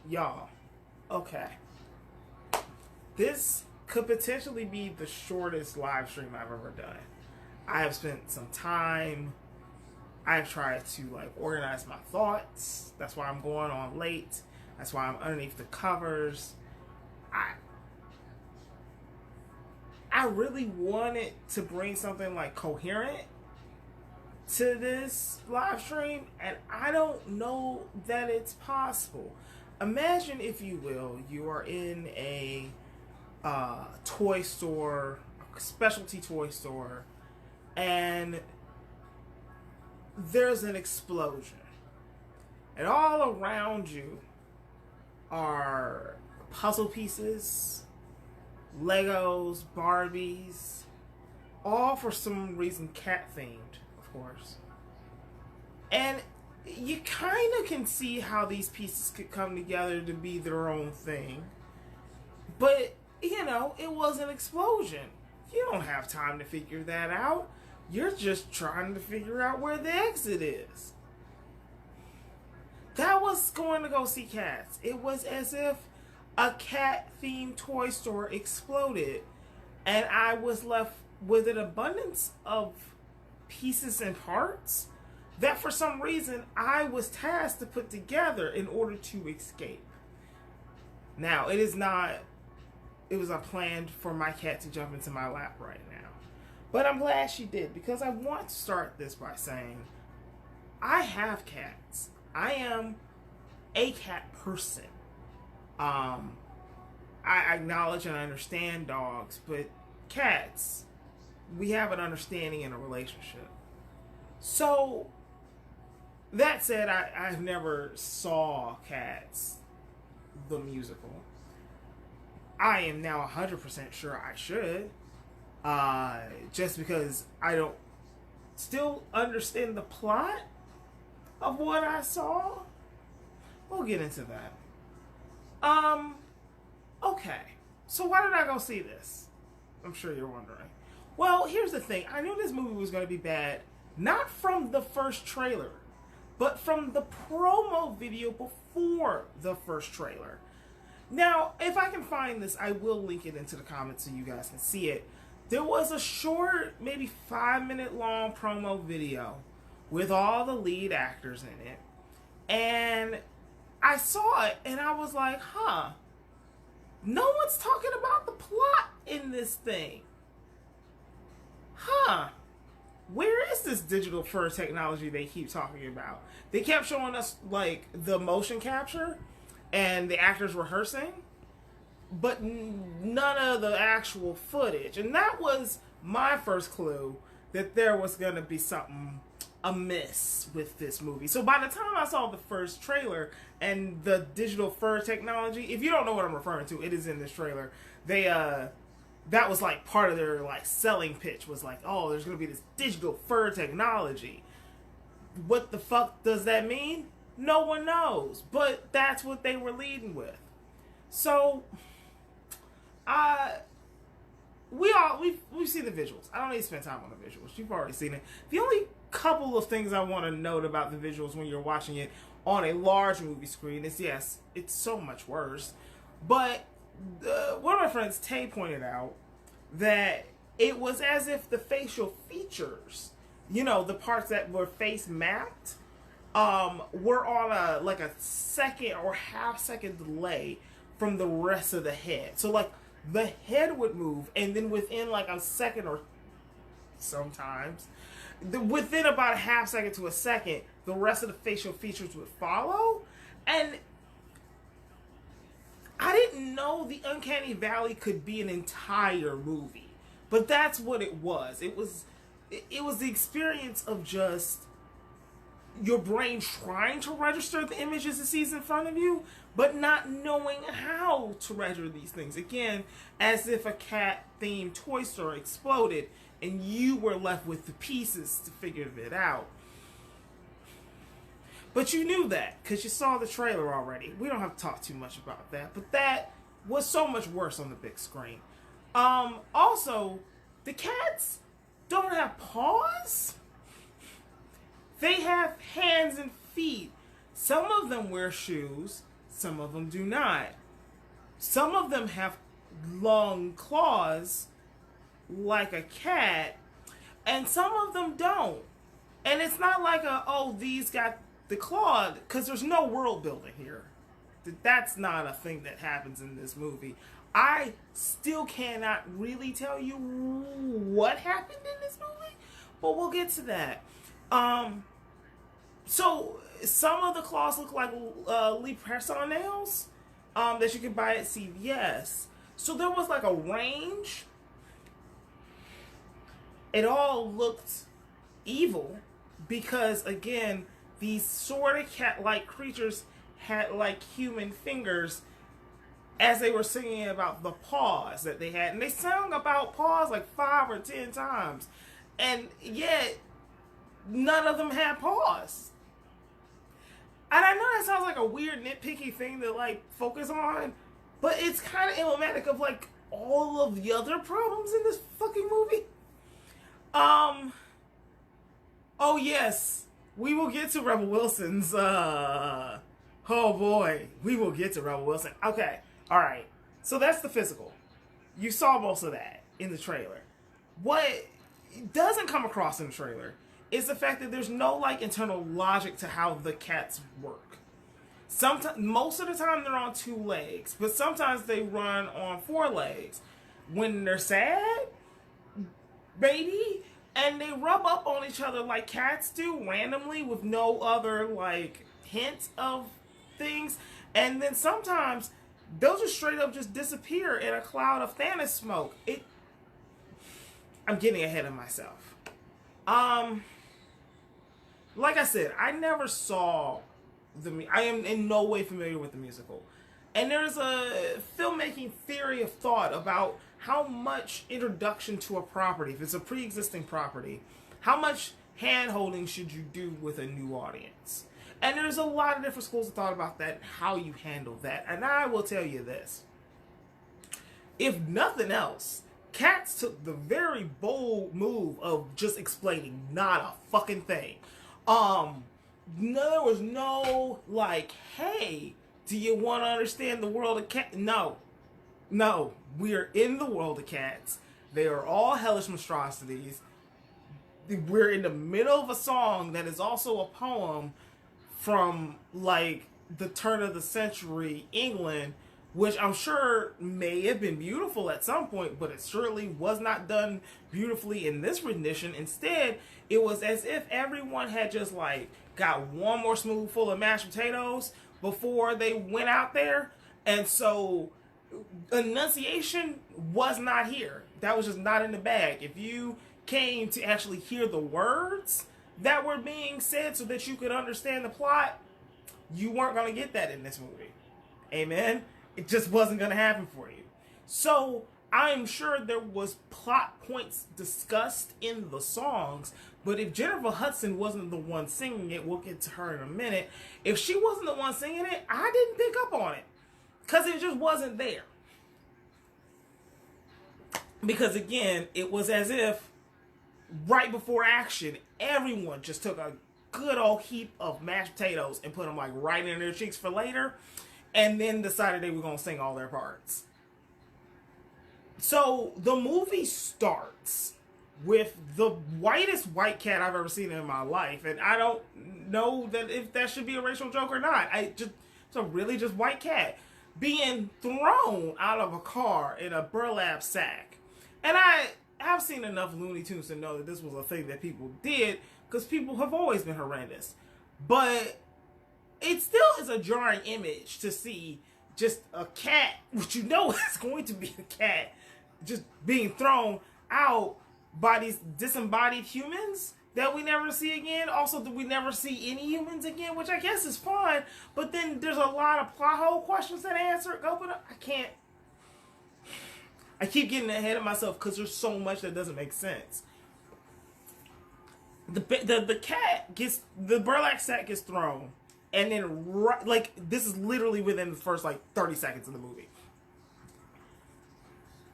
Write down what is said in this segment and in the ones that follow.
Y'all, okay. This could potentially be the shortest live stream I've ever done. I have spent some time. I've tried to like organize my thoughts. That's why I'm going on late. That's why I'm underneath the covers. I really wanted to bring something like coherent to this live stream, and I don't know that it's possible. Imagine, if you will, you are in a toy store, a specialty toy store, and there's an explosion. And all around you are puzzle pieces, Legos, Barbies, all for some reason cat themed, of course. And you kind of can see how these pieces could come together to be their own thing. But, you know, it was an explosion. You don't have time to figure that out. You're just trying to figure out where the exit is. That was going to go see cats. It was as if a cat-themed toy store exploded, and I was left with an abundance of pieces and parts that for some reason I was tasked to put together in order to escape. Now, it was unplanned for my cat to jump into my lap right now. But I'm glad she did, because I want to start this by saying I have cats. I am a cat person. I acknowledge and understand dogs, but cats, we have an understanding and a relationship. So, that said, I've never saw Cats, the musical. I am now 100% sure I should. Just because I don't still understand the plot of what I saw. We'll get into that. Okay. So why did I go see this? I'm sure you're wondering. Well, here's the thing. I knew this movie was going to be bad, not from the first trailer, but from the promo video before the first trailer. Now, if I can find this, I will link it into the comments so you guys can see it. There was a short, maybe 5-minute long promo video with all the lead actors in it. And I saw it and I was like, huh, no one's talking about the plot in this thing. Huh. Where is this digital fur technology they keep talking about? They kept showing us like the motion capture and the actors rehearsing, but none of the actual footage. And that was my first clue that there was going to be something amiss with this movie. So by the time I saw the first trailer and the digital fur technology, if you don't know what I'm referring to, it is in this trailer. They that was like part of their like selling pitch, was like, oh, there's going to be this digital fur technology. What the fuck does that mean? No one knows, but that's what they were leading with. So we've seen the visuals. I don't need to spend time on the visuals. You've already seen it. The only couple of things I want to note about the visuals when you're watching it on a large movie screen is, yes, it's so much worse. But one of my friends, Tay, pointed out that it was as if the facial features, you know, the parts that were face mapped, were on a second or half-second delay from the rest of the head. So like the head would move, and then within like a second, or sometimes within about a half second to a second, the rest of the facial features would follow. And I didn't know the Uncanny Valley could be an entire movie, but that's what it was. It was the experience of just your brain trying to register the images it sees in front of you, but not knowing how to register these things. Again, as if a cat-themed toy store exploded and you were left with the pieces to figure it out. But you knew that because you saw the trailer already. We don't have to talk too much about that, but that was so much worse on the big screen. Also, the cats don't have paws. They have hands and feet. Some of them wear shoes. Some of them do not. Some of them have long claws like a cat, and some of them don't. And it's not like these got the claw, because there's no world building here. That's not a thing that happens in this movie. I still cannot really tell you what happened in this movie, but we'll get to that. So some of the claws look like Lee press-on nails that you can buy at CVS. So there was like a range. It all looked evil because, again, these sort of cat-like creatures had like human fingers as they were singing about the paws that they had. And they sang about paws like 5 or 10 times. And yet, none of them had paws. And I know that sounds like a weird nitpicky thing to like focus on, but it's kind of emblematic of like all of the other problems in this fucking movie. Oh yes, we will get to Rebel Wilson's, oh boy, we will get to Rebel Wilson. Okay, alright, so that's the physical. You saw most of that in the trailer. What doesn't come across in the trailer is the fact that there's no like internal logic to how the cats work. Sometimes, most of the time they're on 2 legs, but sometimes they run on 4 legs. When they're sad, maybe, and they rub up on each other like cats do randomly with no other like hint of things. And then sometimes they'll just straight up just disappear in a cloud of Thanos smoke. I'm getting ahead of myself. Like I said, I never saw I am in no way familiar with the musical. And there's a filmmaking theory of thought about how much introduction to a property, if it's a pre-existing property, how much hand-holding should you do with a new audience? And there's a lot of different schools of thought about that, how you handle that. And I will tell you this. If nothing else, Cats took the very bold move of just explaining not a fucking thing. There was no, like, hey, do you want to understand the world of cats? No, we are in the world of cats. They are all hellish monstrosities. We're in the middle of a song that is also a poem from, like, the turn of the century England, which I'm sure may have been beautiful at some point, but it certainly was not done beautifully in this rendition. Instead, it was as if everyone had just, like, got one more spoonful of mashed potatoes before they went out there. And so enunciation was not here. That was just not in the bag. If you came to actually hear the words that were being said so that you could understand the plot, you weren't going to get that in this movie. Amen? It just wasn't going to happen for you. So I'm sure there was plot points discussed in the songs, but if Jennifer Hudson wasn't the one singing it, we'll get to her in a minute. If she wasn't the one singing it, I didn't pick up on it because it just wasn't there. Because again, it was as if right before action, everyone just took a good old heap of mashed potatoes and put them like right in their cheeks for later, and then decided they were going to sing all their parts. So the movie starts with the whitest white cat I've ever seen in my life, and I don't know that if that should be a racial joke or not. It's a really just white cat being thrown out of a car in a burlap sack. And I've seen enough Looney Tunes to know that this was a thing that people did, because people have always been horrendous. But it still is a jarring image to see just a cat, which you know is going to be a cat, just being thrown out by these disembodied humans that we never see again. Also, that we never see any humans again, which I guess is fine. But then there's a lot of plot hole questions that answer. I keep getting ahead of myself because there's so much that doesn't make sense. The cat gets, the burlap sack gets thrown, and then this is literally within the first 30 seconds of the movie.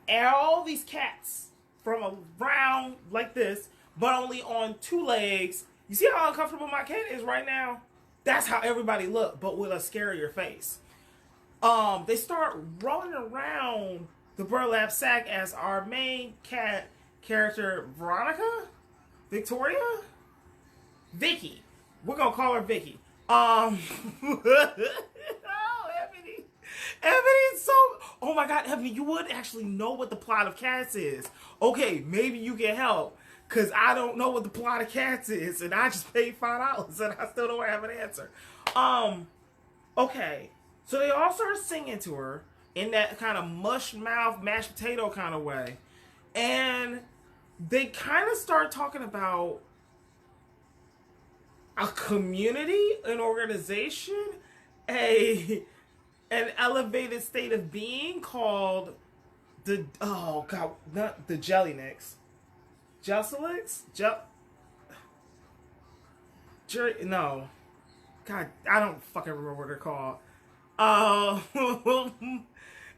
And all these cats from around like this, but only on 2 legs. You see how uncomfortable my cat is right now? That's how everybody looked, but with a scarier face. They start rolling around the burlap sack as our main cat character, Victoria, Vicky. We're gonna call her Vicky. Oh, Ebony. Ebony, so, oh my God, Ebony, you would actually know what the plot of Cats is. Okay, maybe you can help, because I don't know what the plot of Cats is, and I just paid $5, and I still don't have an answer. Okay, so they all start singing to her in that kind of mush mouth, mashed potato kind of way, and they kind of start talking about a community, an organization, an elevated state of being called not the Jellynicks. No. God, I don't fucking remember what they're called. I don't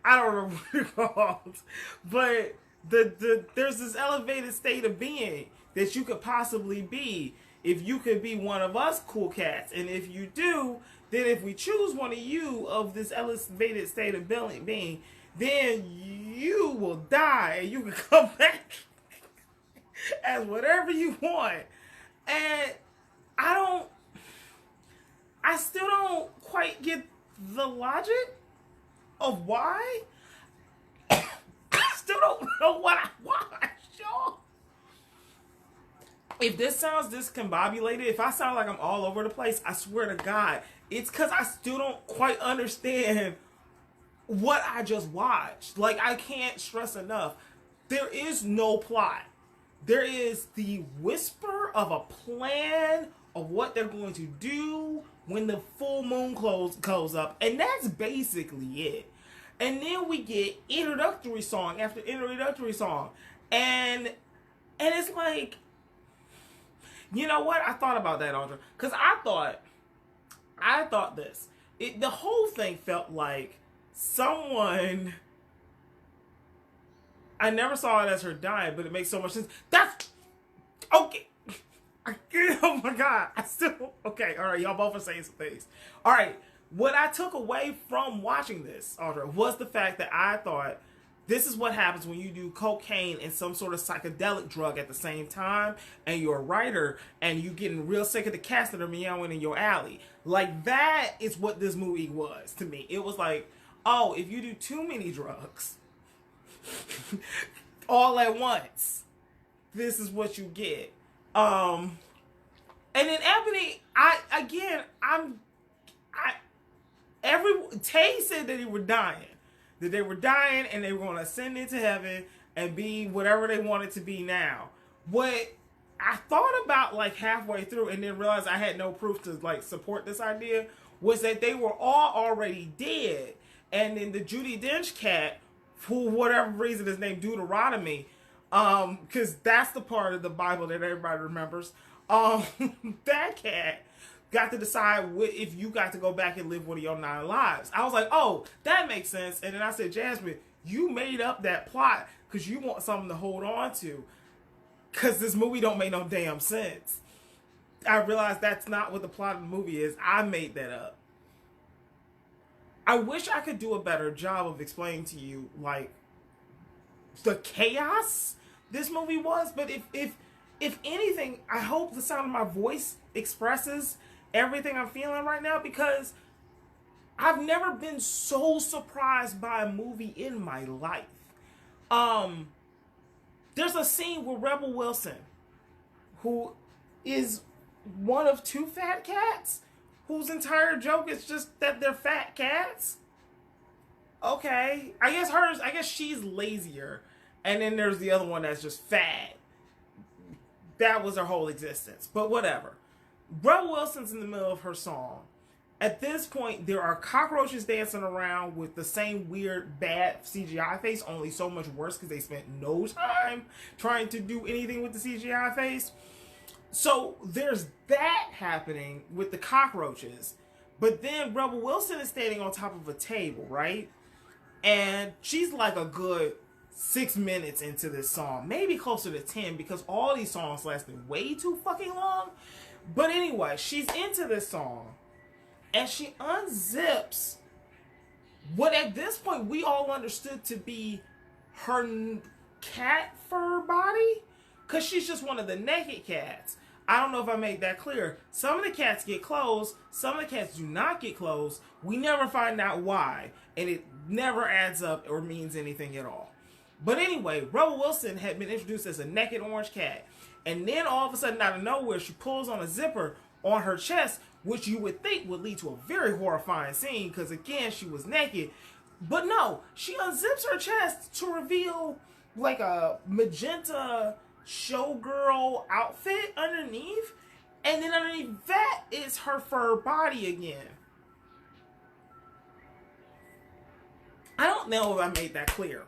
remember what they're called. But there's this elevated state of being that you could possibly be if you could be one of us cool cats. And if you do, then if we choose one of you of this elevated state of being, then you will die and you can come back as whatever you want. And I still don't quite get the logic of why. I still don't know what I watched, y'all. If this sounds discombobulated, if I sound like I'm all over the place, I swear to God, it's because I still don't quite understand what I just watched. Like, I can't stress enough. There is no plot. There is the whisper of a plan of what they're going to do when the full moon goes up. And that's basically it. And then we get introductory song after introductory song. And it's like, you know what? I thought about that, Audra. Because I thought this. The whole thing felt like someone... I never saw it as her dying, but it makes so much sense. That's... Okay. Oh my God. I still... Okay, all right. Y'all both are saying some things. All right. What I took away from watching this, Audra, was the fact that I thought this is what happens when you do cocaine and some sort of psychedelic drug at the same time, and you're a writer, and you getting real sick of the cats that are meowing in your alley. Like, that is what this movie was to me. It was like, oh, if you do too many drugs all at once, this is what you get. And then Ebony, Tay said that they were dying. That they were dying and they were going to ascend into heaven and be whatever they wanted to be now. What I thought about like halfway through and then realized I had no proof to like support this idea was that they were all already dead. And then the Judi Dench cat, for whatever reason is named Deuteronomy, because that's the part of the Bible that everybody remembers. That cat got to decide if you got to go back and live one of your 9 lives. I was like, oh, that makes sense. And then I said, Jasmine, you made up that plot because you want something to hold on to. Because this movie don't make no damn sense. I realized that's not what the plot of the movie is. I made that up. I wish I could do a better job of explaining to you, like, the chaos this movie was. But if anything, I hope the sound of my voice expresses everything I'm feeling right now, because I've never been so surprised by a movie in my life. There's a scene with Rebel Wilson, who is one of 2 fat cats, whose entire joke is just that they're fat cats. Okay, I guess she's lazier, and then there's the other one that's just fat. That was her whole existence, but whatever. Rebel Wilson's in the middle of her song. At this point, there are cockroaches dancing around with the same weird, bad CGI face, only so much worse because they spent no time trying to do anything with the CGI face. So there's that happening with the cockroaches. But then Rebel Wilson is standing on top of a table, right? And she's like a good 6 minutes into this song, maybe closer to 10, because all these songs lasted way too fucking long. But anyway, she's into this song, and she unzips what at this point we all understood to be her cat fur body, because she's just one of the naked cats. I don't know if I made that clear. Some of the cats get clothes, some of the cats do not get clothes. We never find out why, and it never adds up or means anything at all. But anyway, Rebel Wilson had been introduced as a naked orange cat, and then all of a sudden, out of nowhere, she pulls on a zipper on her chest, which you would think would lead to a very horrifying scene, because again, she was naked. But no, she unzips her chest to reveal like a magenta showgirl outfit underneath, and then underneath that is her fur body again. I don't know if I made that clear.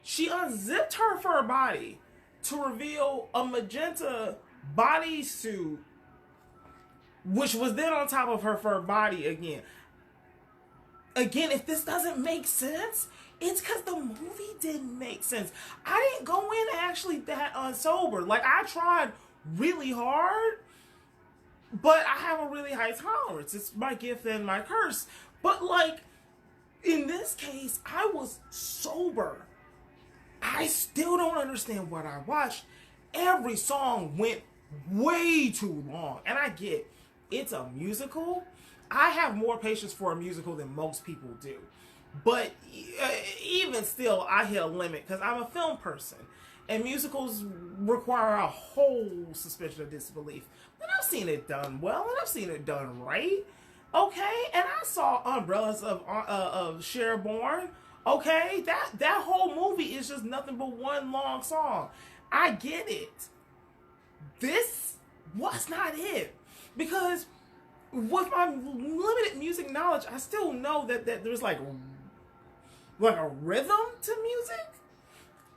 She unzipped her fur body to reveal a magenta bodysuit, which was then on top of her fur body again. Again, if this doesn't make sense, it's because the movie didn't make sense. I didn't go in actually that unsober. Like, I tried really hard, but I have a really high tolerance. It's my gift and my curse. But, like, in this case, I was sober. I still don't understand what I watched. Every song went way too long. And I get it's a musical. I have more patience for a musical than most people do. But even still, I hit a limit because I'm a film person. And musicals require a whole suspension of disbelief. But I've seen it done well, and I've seen it done right. Okay? And I saw Umbrellas of Cherbourne. Okay? That whole movie is just nothing but one long song. I get it. This was not it. Because with my limited music knowledge, I still know that there's like a rhythm to music,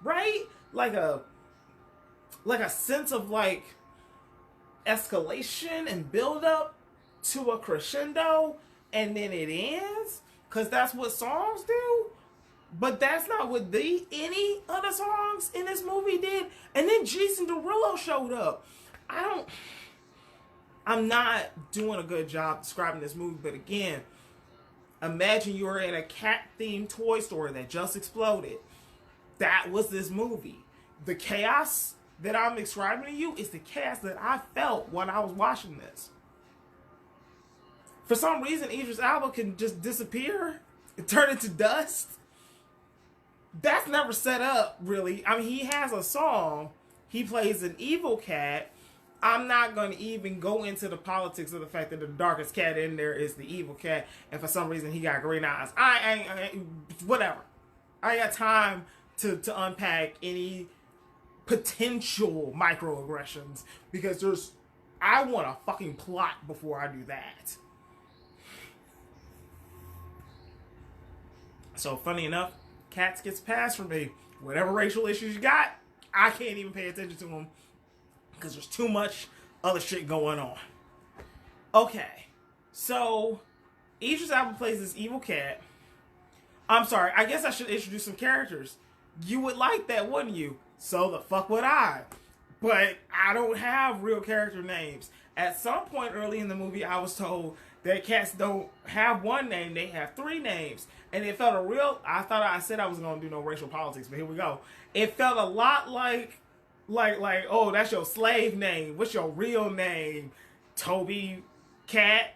right? Like a sense of like escalation and build up to a crescendo, and then it ends, because that's what songs do. But that's not what any other songs in this movie did. And then Jason Derulo showed up. I'm not doing a good job describing this movie, but again, imagine you're in a cat-themed toy store that just exploded. That was this movie. The chaos that I'm describing to you is the chaos that I felt when I was watching this. For some reason, Idris Elba can just disappear and turn into dust. That's never set up, really. I mean, he has a song. He plays an evil cat. I'm not going to even go into the politics of the fact that the darkest cat in there is the evil cat, and for some reason he got green eyes. Whatever. I ain't got time to unpack any potential microaggressions, because I want a fucking plot before I do that. So funny enough, Cats gets passed for me. Whatever racial issues you got, I can't even pay attention to them, because there's too much other shit going on. Okay, so Idris Elba plays this evil cat. I'm sorry, I guess I should introduce some characters. You would like that, wouldn't you? So the fuck would I. But I don't have real character names. At some point early in the movie, I was told that cats don't have one name, they have three names. And it felt I thought I said I was going to do no racial politics, but here we go. It felt a lot like, oh, that's your slave name. What's your real name? Toby Cat.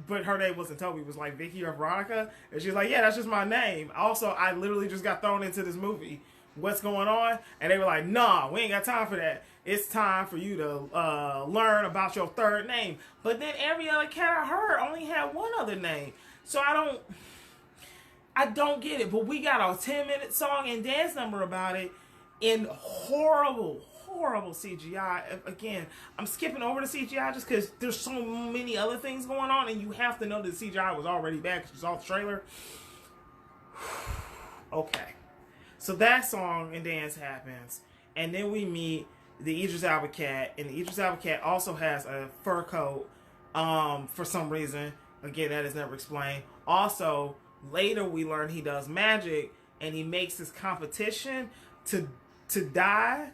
But her name wasn't Toby. It was like Vicky or Veronica. And she's like, yeah, that's just my name. Also, I literally just got thrown into this movie. What's going on? And they were like, nah, we ain't got time for that. It's time for you to learn about your third name. But then every other cat I heard only had one other name. So I don't get it. But we got a 10-minute song and dance number about it in horrible CGI. Again, I'm skipping over the CGI just because there's so many other things going on, and you have to know that CGI was already bad because you saw the trailer. Okay. So that song and dance happens, and then we meet the Idris Elba cat, and the Idris Elba cat also has a fur coat for some reason. Again, that is never explained. Also, later we learn he does magic, and he makes this competition to die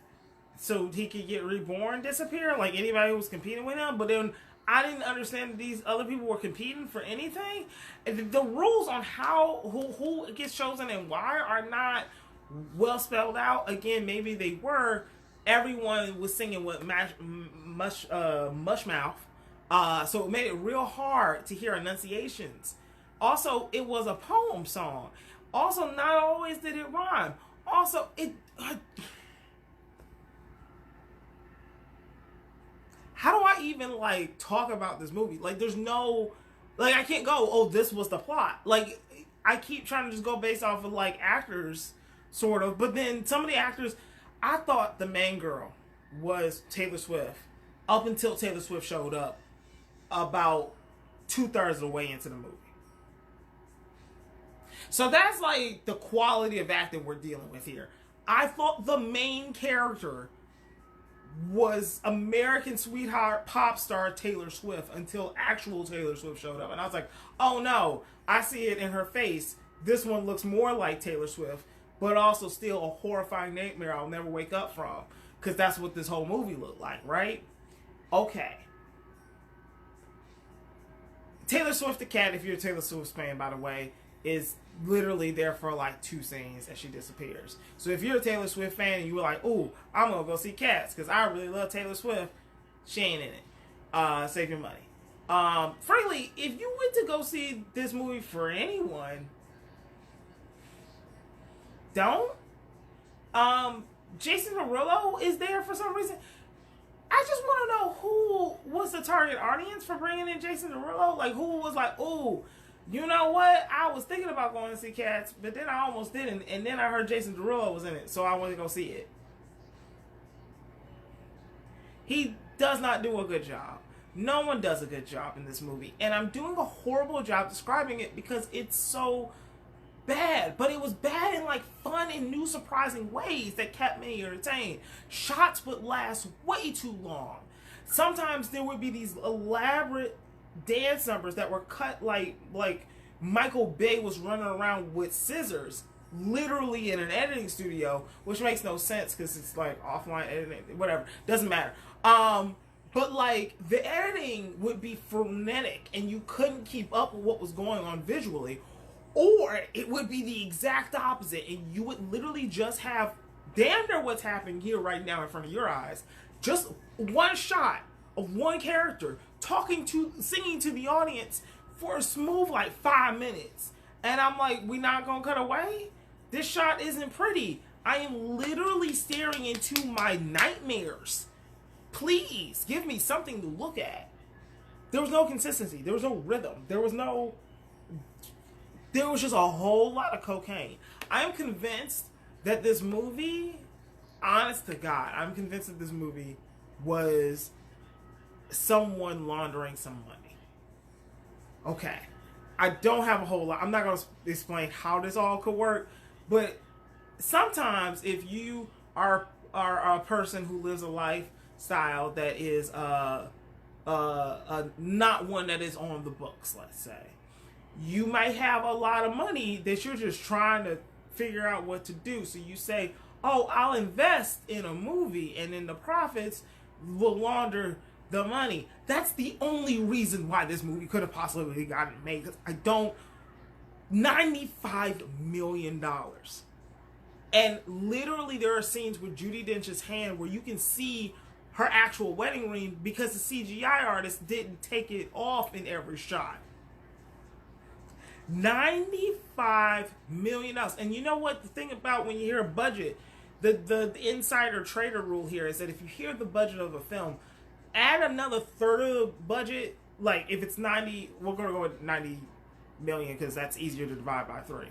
so he could get reborn disappear, like anybody who was competing with him. But then I didn't understand that these other people were competing for anything. The rules on how who gets chosen and why are not well spelled out. Again, maybe they were. Everyone was singing with mush mouth, so it made it real hard to hear enunciations. Also, it was a poem song. Also, not always did it rhyme. Also, how do I even like talk about this movie? Like, there's no, like, I can't go, oh, this was the plot. Like, I keep trying to just go based off of like actors, sort of. But then some of the actors, I thought the main girl was Taylor Swift up until Taylor Swift showed up about 2/3 of the way into the movie. So that's like the quality of acting we're dealing with here. I thought the main character was American sweetheart pop star Taylor Swift until actual Taylor Swift showed up. And I was like, oh no, I see it in her face. This one looks more like Taylor Swift, but also still a horrifying nightmare I'll never wake up from. Because that's what this whole movie looked like, right? Okay. Taylor Swift the cat, if you're a Taylor Swift fan, by the way, is literally there for like 2 scenes and she disappears. So if you're a Taylor Swift fan and you were like, ooh, I'm gonna go see Cats because I really love Taylor Swift, she ain't in it. Save your money. Frankly, if you went to go see this movie for anyone, don't. Jason Derulo is there for some reason. I just want to know who was the target audience for bringing in Jason Derulo. Like, who was like, ooh, you know what? I was thinking about going to see Cats, but then I almost didn't. And then I heard Jason Derulo was in it, so I went to go see it. He does not do a good job. No one does a good job in this movie. And I'm doing a horrible job describing it because it's so bad. But it was bad in like fun and new surprising ways that kept me entertained. Shots would last way too long. Sometimes there would be these elaborate dance numbers that were cut like Michael Bay was running around with scissors literally in an editing studio, which makes no sense because it's like offline editing, whatever, doesn't matter. But like the editing would be frenetic and you couldn't keep up with what was going on visually, or it would be the exact opposite and you would literally just have damn near what's happening here right now in front of your eyes, just one shot of one character singing to the audience for a smooth like 5 minutes. And I'm like, we not gonna cut away? This shot isn't pretty. I am literally staring into my nightmares. Please give me something to look at. There was no consistency. There was no rhythm. There was just a whole lot of cocaine. I am convinced that this movie, honest to God, I'm convinced that this movie was someone laundering some money. Okay. I don't have a whole lot. I'm not going to explain how this all could work, but sometimes if you are a person who lives a lifestyle that is not one that is on the books, let's say, you might have a lot of money that you're just trying to figure out what to do. So you say, oh, I'll invest in a movie and then the profits will launder the money. That's the only reason why this movie could have possibly gotten made. $95 million. And literally there are scenes with Judi Dench's hand where you can see her actual wedding ring because the CGI artist didn't take it off in every shot. $95 million. And you know what? The thing about when you hear a budget, the insider trader rule here is that if you hear the budget of a film, add another third of the budget. Like if it's 90, we're going to go with 90 million because that's easier to divide by 3.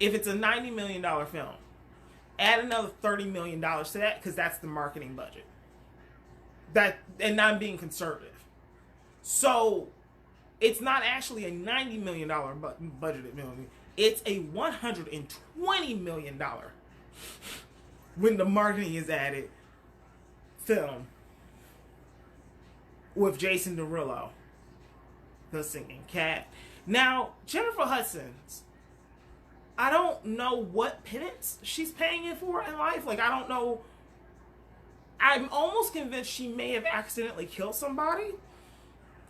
If it's a $90 million film, add another $30 million to that because that's the marketing budget. And I'm being conservative. So it's not actually a $90 million budgeted movie. It's a $120 million when the marketing is added film with Jason Derulo, the singing cat. Now, Jennifer Hudson's, I don't know what penance she's paying it for in life. Like, I don't know. I'm almost convinced she may have accidentally killed somebody.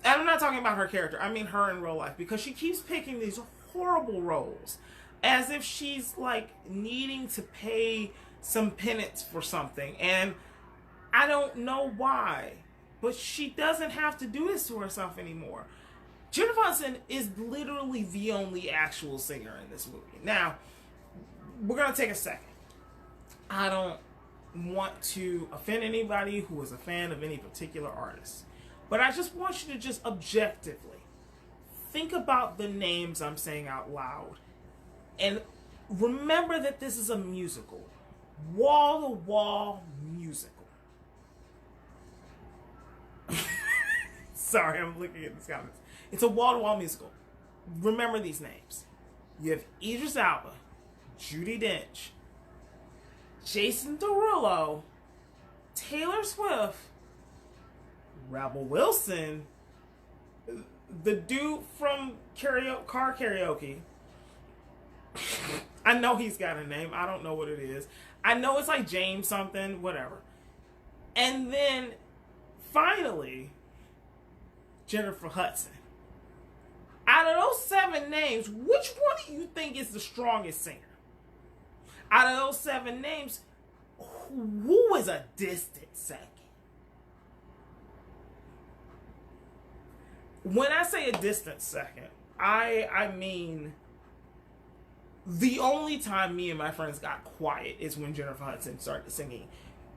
And I'm not talking about her character, I mean her in real life, because she keeps picking these horrible roles as if she's like needing to pay some penance for something. And I don't know why, but she doesn't have to do this to herself anymore. Jennifer Hudson is literally the only actual singer in this movie. Now, we're going to take a second. I don't want to offend anybody who is a fan of any particular artist, but I just want you to just objectively think about the names I'm saying out loud and remember that this is a musical. Wall-to-wall musical. Sorry, I'm looking at these comments. It's a wall-to-wall musical. Remember these names. You have Idris Elba, Judi Dench, Jason Derulo, Taylor Swift, Rebel Wilson, the dude from Car Karaoke. I know he's got a name. I don't know what it is. I know it's like James something, whatever. And then, finally, Jennifer Hudson. Out of those 7 names, which one do you think is the strongest singer? Out of those 7 names, who is a distant second? When I say a distant second, I mean the only time me and my friends got quiet is when Jennifer Hudson started singing,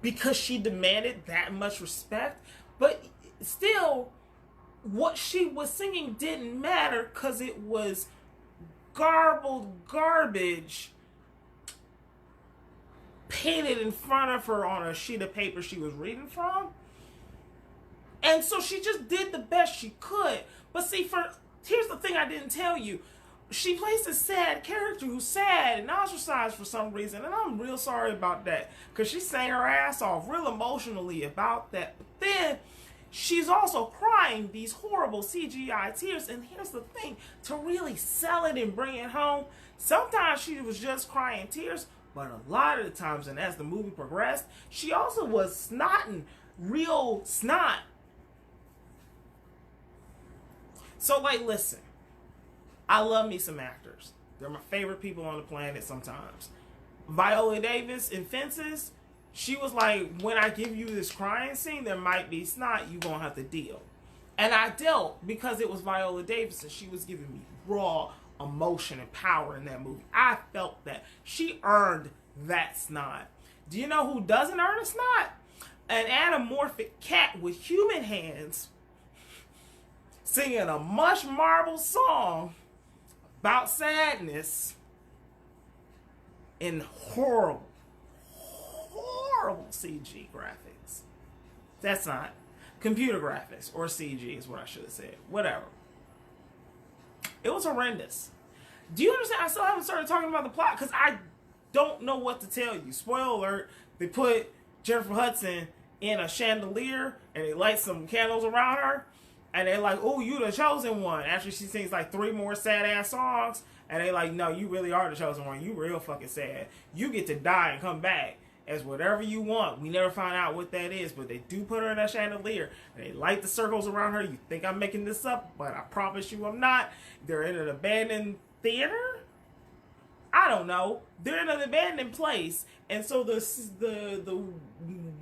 because she demanded that much respect. But still, what she was singing didn't matter because it was garbled garbage painted in front of her on a sheet of paper she was reading from. And so she just did the best she could. But see, here's the thing I didn't tell you. She plays a sad character who's sad and ostracized for some reason. And I'm real sorry about that, because she sang her ass off real emotionally about that. But then she's also crying these horrible CGI tears. And here's the thing, to really sell it and bring it home, sometimes she was just crying tears, but a lot of the times, and as the movie progressed, she also was snotting real snot. So, like, listen, I love me some actors. They're my favorite people on the planet sometimes. Viola Davis in Fences, she was like, when I give you this crying scene, there might be snot, you're going to have to deal. And I dealt, because it was Viola Davis and she was giving me raw emotion and power in that movie. I felt that. She earned that snot. Do you know who doesn't earn a snot? An anamorphic cat with human hands singing a mush marble song about sadness in horrible CG graphics. That's not computer graphics, or CG is what I should have said. Whatever. It was horrendous. Do you understand? I still haven't started talking about the plot because I don't know what to tell you. Spoiler alert, they put Jennifer Hudson in a chandelier and they light some candles around her. And they're like, oh, you the chosen one. After she sings like 3 more sad ass songs. And they like, no, you really are the chosen one. You real fucking sad. You get to die and come back as whatever you want. We never find out what that is. But they do put her in a chandelier. And they light the circles around her. You think I'm making this up, but I promise you I'm not. They're in an abandoned theater? I don't know. They're in an abandoned place. And so the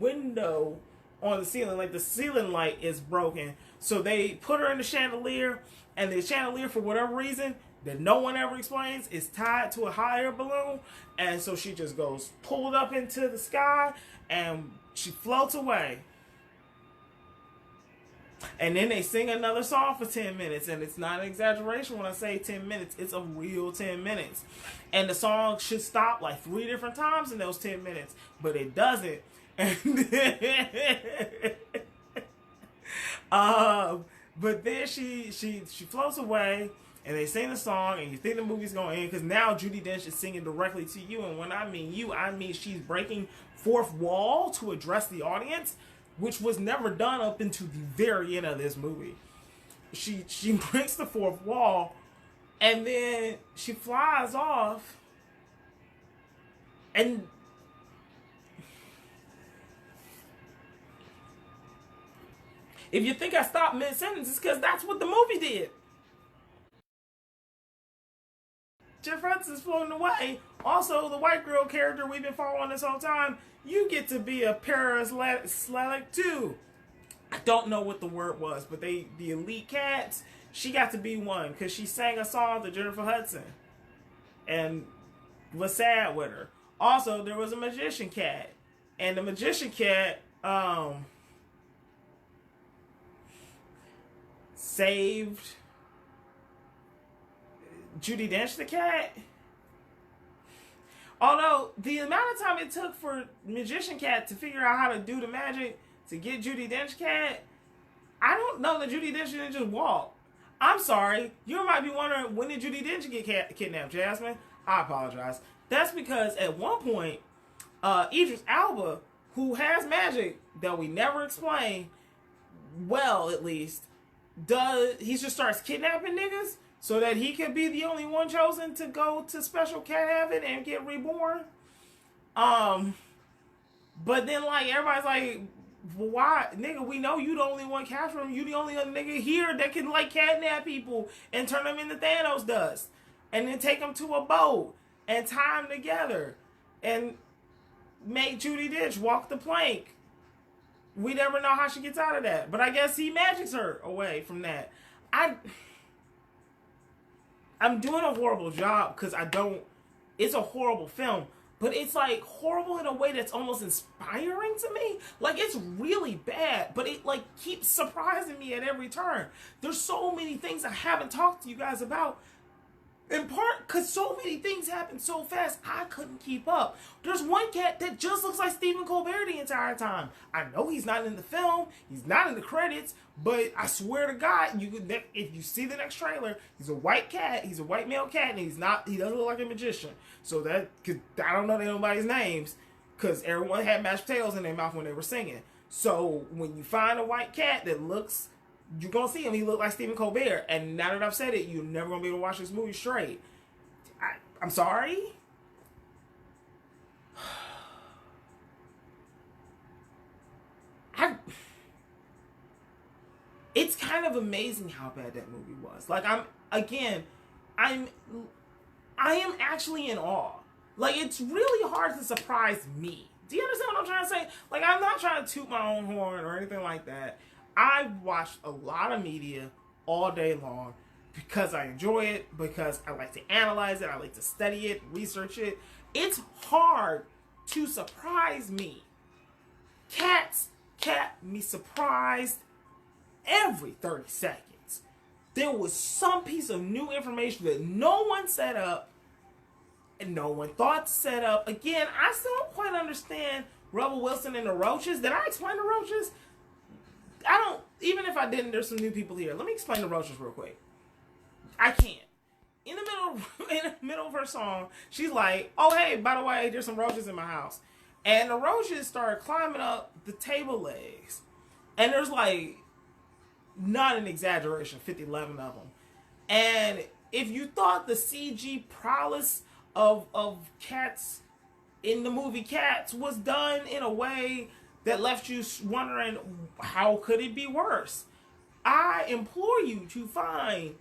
window on the ceiling, like the ceiling light is broken. So they put her in the chandelier, and the chandelier, for whatever reason that no one ever explains, is tied to a higher balloon. And so she just goes pulled up into the sky and she floats away. And then they sing another song for 10 minutes. And it's not an exaggeration when I say 10 minutes. It's a real 10 minutes. And the song should stop like 3 different times in those 10 minutes. But it doesn't. But then she floats away, and they sing the song, and you think the movie's going to end, because now Judi Dench is singing directly to you. And when I mean you, I mean she's breaking fourth wall to address the audience, which was never done up into the very end of this movie. She breaks the fourth wall, and then she flies off, and If you think I stopped mid-sentence, it's because that's what the movie did. Jennifer Hudson's floating away. Also, the white girl character we've been following this whole time, you get to be a parasletic too. I don't know what the word was, but the elite cats, she got to be one because she sang a song to Jennifer Hudson and was sad with her. Also, there was a magician cat, and the magician cat saved Judi Dench the cat. Although the amount of time it took for Magician Cat to figure out how to do the magic to get Judi Dench cat, I don't know that Judi Dench didn't just walk. I'm sorry. You might be wondering, when did Judi Dench get kidnapped, Jasmine? I apologize. That's because at one point, Idris Elba, who has magic that we never explain, well at least, he just starts kidnapping niggas so that he could be the only one chosen to go to special cat heaven and get reborn. But then like everybody's like, why, nigga? We know you the only one capture him. You the only other nigga here that can like kidnap people and turn them into Thanos dust, and then take them to a boat and tie them together and make Judi Dench walk the plank. We never know how she gets out of that, but I guess he magics her away from that. I'm doing a horrible job because it's a horrible film, but it's like horrible in a way that's almost inspiring to me. Like, it's really bad, but it like keeps surprising me at every turn. There's so many things I haven't talked to you guys about, in part because so many things happen so fast I couldn't keep up. There's one cat that just looks like Stephen Colbert the entire time. I know he's not in the film, he's not in the credits, but I swear to God, if you see the next trailer, he's a white cat, he's a white male cat, and he doesn't look like a magician. So cause I don't know anybody's names, because everyone had mashed potatoes in their mouth when they were singing. So when you find a white cat that looks, you're going to see him. He look like Stephen Colbert. And now that I've said it, you're never going to be able to watch this movie straight. I'm sorry? It's kind of amazing how bad that movie was. Like, I am actually in awe. Like, it's really hard to surprise me. Do you understand what I'm trying to say? Like, I'm not trying to toot my own horn or anything like that. I've watched a lot of media all day long because I enjoy it, because I like to analyze it, I like to study it, research it. It's hard to surprise me. Cats kept me surprised every 30 seconds. There was some piece of new information that no one set up and no one thought to set up. Again, I still don't quite understand Rebel Wilson and the Roaches. Did I explain the Roaches? I don't, even if I didn't, there's some new people here. Let me explain the Roaches real quick. I can't. In the middle of her song, she's like, oh, hey, by the way, there's some roaches in my house. And the roaches start climbing up the table legs. And there's like, not an exaggeration, 11 of them. And if you thought the CG prowess of Cats in the movie Cats was done in a way that left you wondering, how could it be worse? I implore you to find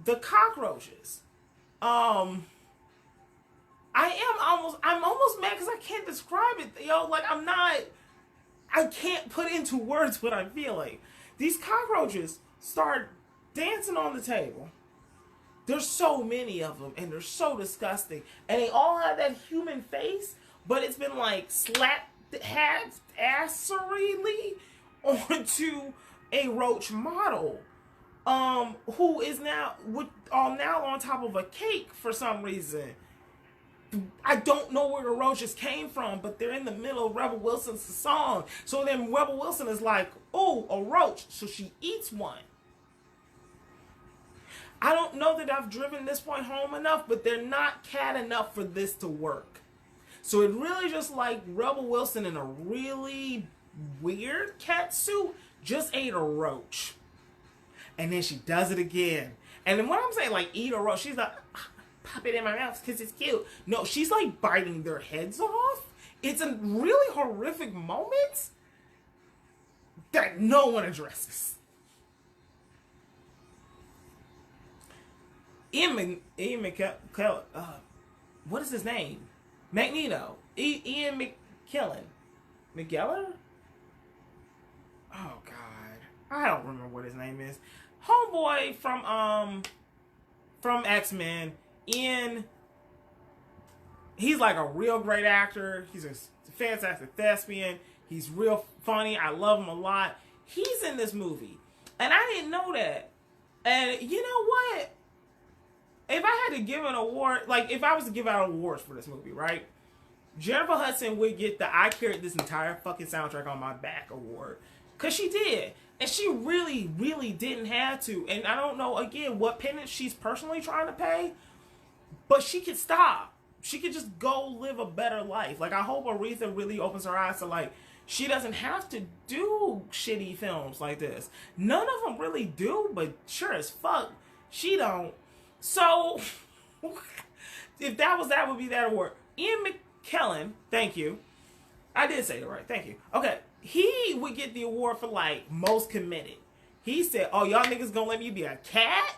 the cockroaches. I'm almost mad because I can't describe it. Yo, like, I can't put into words what I'm feeling. These cockroaches start dancing on the table. There's so many of them, and they're so disgusting. And they all have that human face, but it's been like slapped half-asseryly onto a roach model, who is now on top of a cake for some reason. I don't know where the roaches came from, but they're in the middle of Rebel Wilson's song. So then Rebel Wilson is like, oh, a roach. So she eats one. I don't know that I've driven this point home enough, but they're not cat enough for this to work. So it really just like Rebel Wilson in a really weird cat suit just ate a roach. And then she does it again. And then when I'm saying like eat a roach, she's like, pop it in my mouth because it's cute. No, she's like biting their heads off. It's a really horrific moment that no one addresses. Ian McKellen, what is his name? Magneto. Ian McKellen. McGeller? Oh God, I don't remember what his name is. Homeboy from X-Men. Ian. He's like a real great actor. He's a fantastic thespian. He's real funny. I love him a lot. He's in this movie, and I didn't know that. And you know what? If I had to give an award, like if I was to give out awards for this movie, right? Jennifer Hudson would get the "I carried this entire fucking soundtrack on my back" award. Because she did. And she really, really didn't have to. And I don't know, again, what penance she's personally trying to pay. But she could stop. She could just go live a better life. Like, I hope Aretha really opens her eyes to, like, she doesn't have to do shitty films like this. None of them really do, but sure as fuck, she don't. So, if that would be that award. Ian McKellen, thank you. I did say it right, thank you. Okay, he would get the award for, like, most committed. He said, oh, y'all niggas gonna let me be a cat?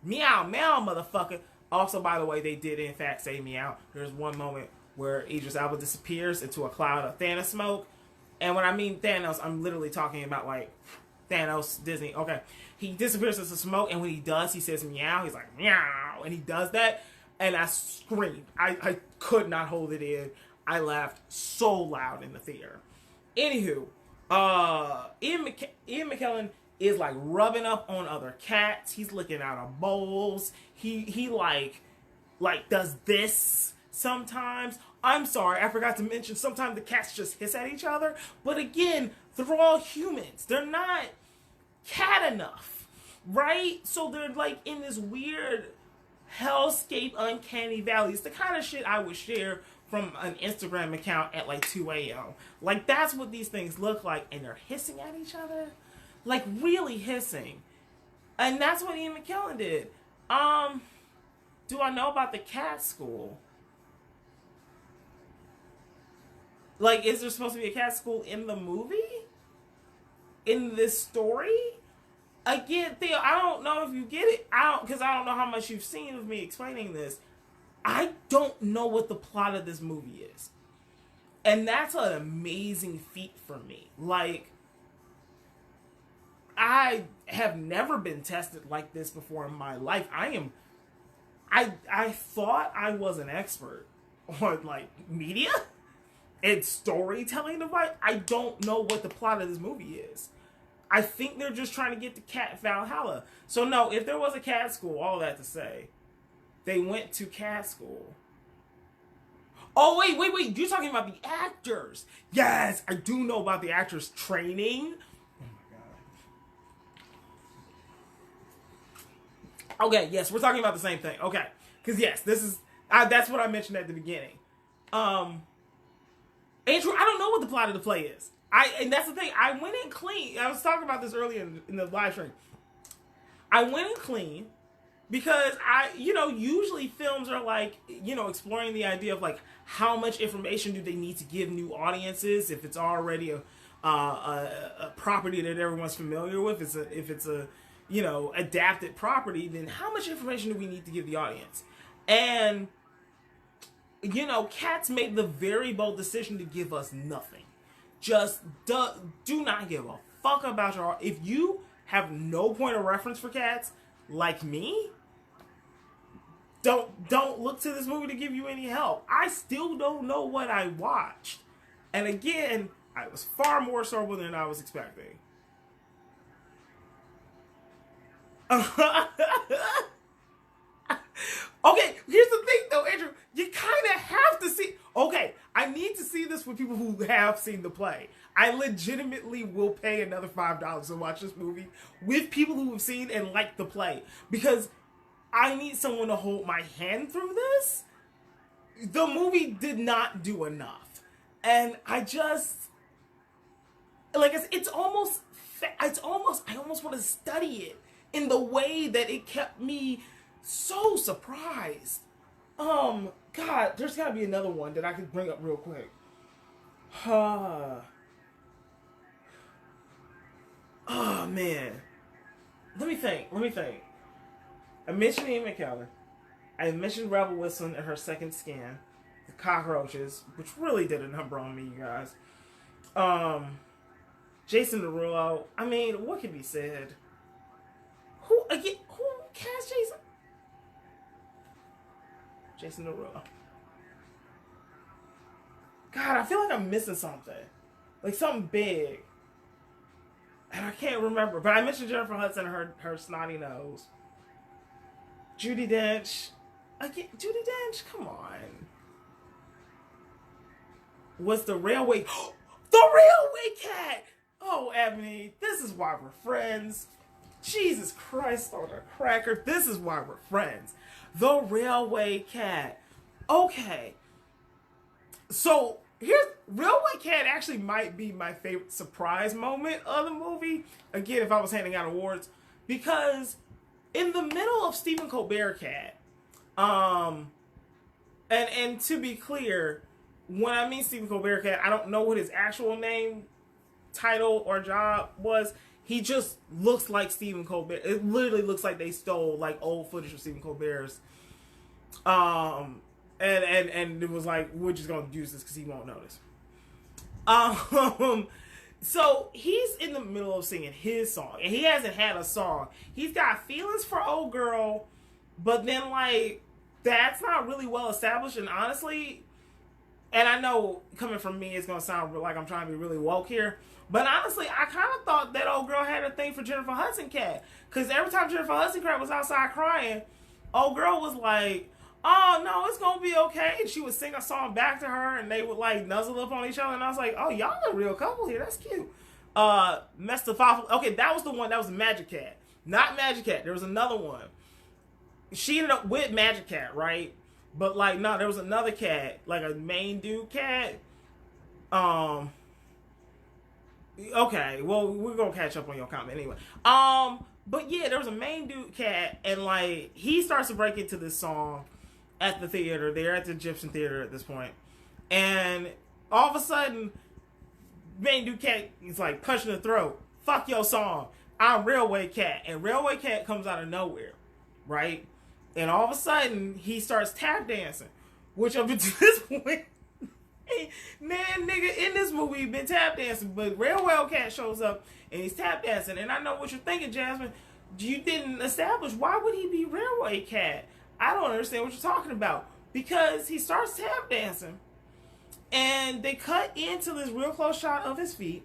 Meow, meow, motherfucker. Also, by the way, they did, in fact, say meow. There's one moment where Idris Elba disappears into a cloud of Thanos smoke. And when I mean Thanos, I'm literally talking about, like, Thanos, Disney. Okay. He disappears into smoke, and when he does, he says meow. He's like, meow. And he does that, and I screamed. I could not hold it in. I laughed so loud in the theater. Anywho, Ian McKellen is like rubbing up on other cats. He's licking out of bowls. He like does this sometimes. I'm sorry, I forgot to mention sometimes the cats just hiss at each other. But again, they're all humans. They're not cat enough, right? So they're like in this weird hellscape, uncanny valley. It's the kind of shit I would share from an Instagram account at like 2 a.m. Like, that's what these things look like, and they're hissing at each other. Like, really hissing. And that's what Ian McKellen did. Do I know about the cat school? Like, is there supposed to be a cat school in the movie? In this story? Again, Theo, I don't know if you get it. Because I don't know how much you've seen of me explaining this. I don't know what the plot of this movie is. And that's an amazing feat for me. Like, I have never been tested like this before in my life. I thought I was an expert on, like, media and storytelling device. I don't know what the plot of this movie is. I think they're just trying to get the cat Valhalla. So no, if there was a cat school, all that to say, they went to cat school. Oh, wait. You're talking about the actors. Yes, I do know about the actors training. Oh, my God. Okay, yes, we're talking about the same thing. Okay, because yes, that's what I mentioned at the beginning. Andrew, I don't know what the plot of the play is. And that's the thing. I went in clean. I was talking about this earlier in the live stream. I went in clean because usually films are like, exploring the idea of like how much information do they need to give new audiences if it's already a property that everyone's familiar with. If it's a adapted property, then how much information do we need to give the audience? And Cats made the very bold decision to give us nothing. Just do not give a fuck about your... If you have no point of reference for Cats, like me, don't look to this movie to give you any help. I still don't know what I watched. And again, I was far more sober than I was expecting. Okay, here's the thing though, Andrew. You kind of have to see... Okay, I need to see this with people who have seen the play. I legitimately will pay another $5 to watch this movie with people who have seen and liked the play. Because I need someone to hold my hand through this. The movie did not do enough. And I just... Like, I almost want to study it in the way that it kept me so surprised. God, there's got to be another one that I could bring up real quick. Oh man, let me think. I mentioned Ian McKellen. I mentioned Rebel Wilson in her second scan, the cockroaches, which really did a number on me, you guys. Jason Derulo. I mean, what can be said? Who again? Who cast Jason? Jason Derulo. God, I feel like I'm missing something, like something big, and I can't remember. But I mentioned Jennifer Hudson and her snotty nose. Judi Dench. Again, Judi Dench. Come on. Was the railway? The railway cat. Oh, Ebony, this is why we're friends. Jesus Christ on a cracker. This is why we're friends. The railway cat. Okay. So here's Railway Cat actually might be my favorite surprise moment of the movie. Again, if I was handing out awards, because in the middle of Stephen Colbert Cat, and to be clear, when I mean Stephen Colbert Cat, I don't know what his actual name, title, or job was. He just looks like Stephen Colbert. It literally looks like they stole like old footage of Stephen Colbert's. And it was like, we're just gonna use this because he won't notice. So he's in the middle of singing his song, and he hasn't had a song. He's got feelings for old girl, but then like that's not really well established. And honestly, and I know coming from me, it's gonna sound like I'm trying to be really woke here, but honestly, I kind of thought that old girl had a thing for Jennifer Hudson Cat, because every time Jennifer Hudson Cat was outside crying, old girl was like, "Oh no, it's gonna be okay." And she would sing a song back to her, and they would like nuzzle up on each other. And I was like, "Oh, y'all a real couple here. That's cute." Mestafafel. Okay, that was the one. That was Magic Cat, not Magic Cat. There was another one. She ended up with Magic Cat, right? But like, no, there was another cat, like a main dude cat. Okay, well, we're gonna catch up on your comment anyway. But yeah, there was a main dude cat, and like he starts to break into this song at the theater. They're at the Egyptian Theater at this point, and all of a sudden, main dude cat is like punching the throat. Fuck your song. I'm Railway Cat, and Railway Cat comes out of nowhere, right? And all of a sudden, he starts tap dancing, which up until this point, man, nigga, in this movie, he been tap dancing, but Railway Cat shows up and he's tap dancing. And I know what you're thinking, Jasmine. You didn't establish, why would he be Railway Cat? I don't understand what you're talking about. Because he starts tap dancing, and they cut into this real close shot of his feet.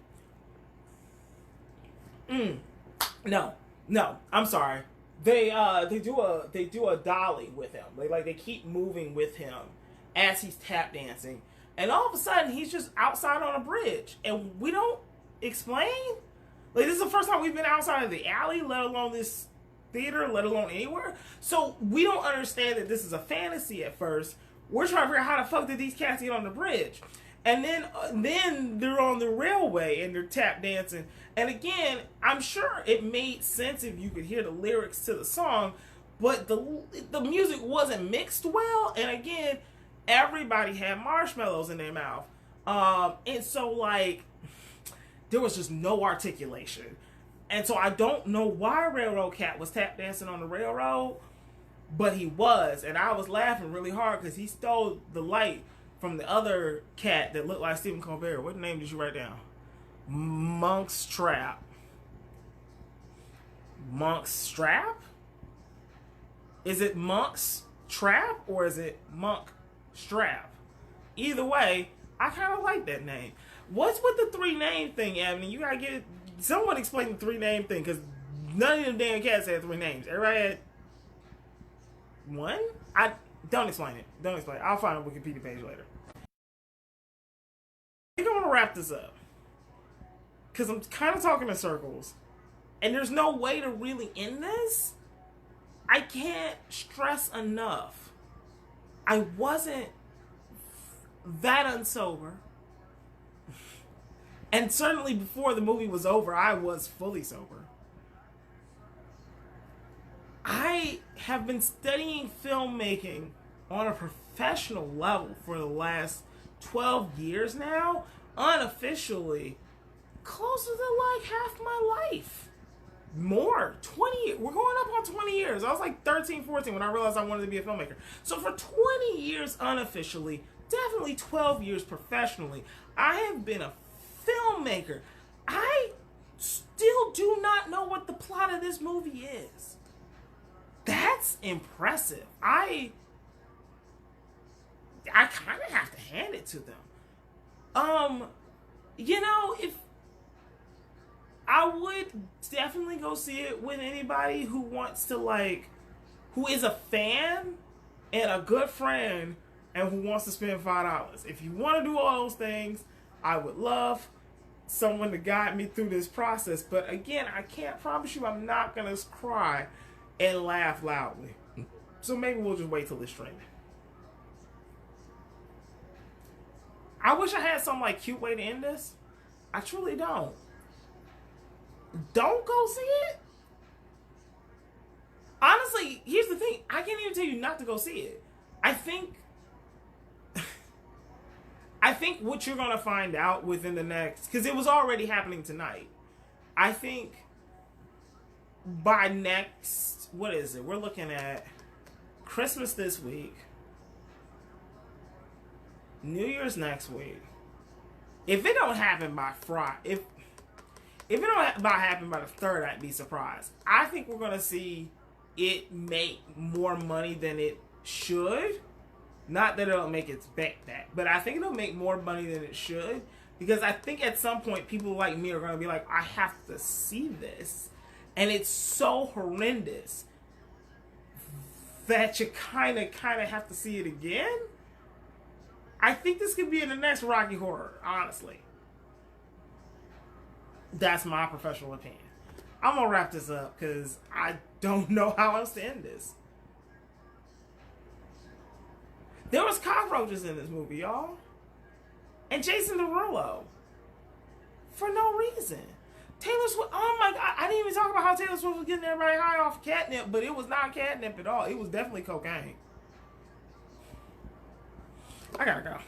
No, I'm sorry. They do a dolly with him. They keep moving with him as he's tap dancing, and all of a sudden he's just outside on a bridge, and we don't explain. Like, this is the first time we've been outside of the alley, let alone this theater, let alone anywhere. So we don't understand that this is a fantasy at first. We're trying to figure out how the fuck did these cats get on the bridge, and then they're on the railway and they're tap dancing. And again, I'm sure it made sense if you could hear the lyrics to the song, but the music wasn't mixed well. And again, everybody had marshmallows in their mouth, and so like there was just no articulation. And so I don't know why Railroad Cat was tap dancing on the railroad, but he was, and I was laughing really hard because he stole the light from the other cat that looked like Stephen Colbert. What name did you write down? Monk's Trap. Monk's Trap? Is it Monk's Trap or is it Monk Strap? Either way, I kind of like that name. What's with the 3-name thing, Ebony? You gotta get someone explain the 3-name thing, because none of them damn cats had 3 names. Everybody had one? Don't explain it. Don't explain it. I'll find a Wikipedia page later. I think I want to wrap this up, because I'm kind of talking in circles, and there's no way to really end this. I can't stress enough. I wasn't that unsober. And certainly before the movie was over, I was fully sober. I have been studying filmmaking on a professional level for the last 12 years now, unofficially. closer to like half my life. More. 20 years. We're going up on 20 years. I was like 13, 14 when I realized I wanted to be a filmmaker. So for 20 years unofficially, definitely 12 years professionally, I have been a filmmaker. I still do not know what the plot of this movie is. That's impressive. I kind of have to hand it to them. You know, if I would definitely go see it with anybody who wants to, like, who is a fan and a good friend and who wants to spend $5. If you want to do all those things, I would love someone to guide me through this process. But again, I can't promise you I'm not going to cry and laugh loudly. So maybe we'll just wait till it's streaming. I wish I had some like cute way to end this. I truly don't. Don't go see it. Honestly, here's the thing. I can't even tell you not to go see it. I think what you're going to find out within the next, because it was already happening tonight. I think by next, what is it? We're looking at Christmas this week. New Year's next week. If it don't happen by Friday, if it don't happen by the 3rd, I'd be surprised. I think we're going to see it make more money than it should. Not that it'll make its back that, but I think it'll make more money than it should. Because I think at some point, people like me are going to be like, I have to see this. And it's so horrendous that you kind of have to see it again. I think this could be in the next Rocky Horror, honestly. That's my professional opinion. I'm going to wrap this up because I don't know how else to end this. There was cockroaches in this movie, y'all. And Jason Derulo. For no reason. Taylor Swift, oh my God. I didn't even talk about how Taylor Swift was getting everybody high off catnip, but it was not catnip at all. It was definitely cocaine. I gotta go.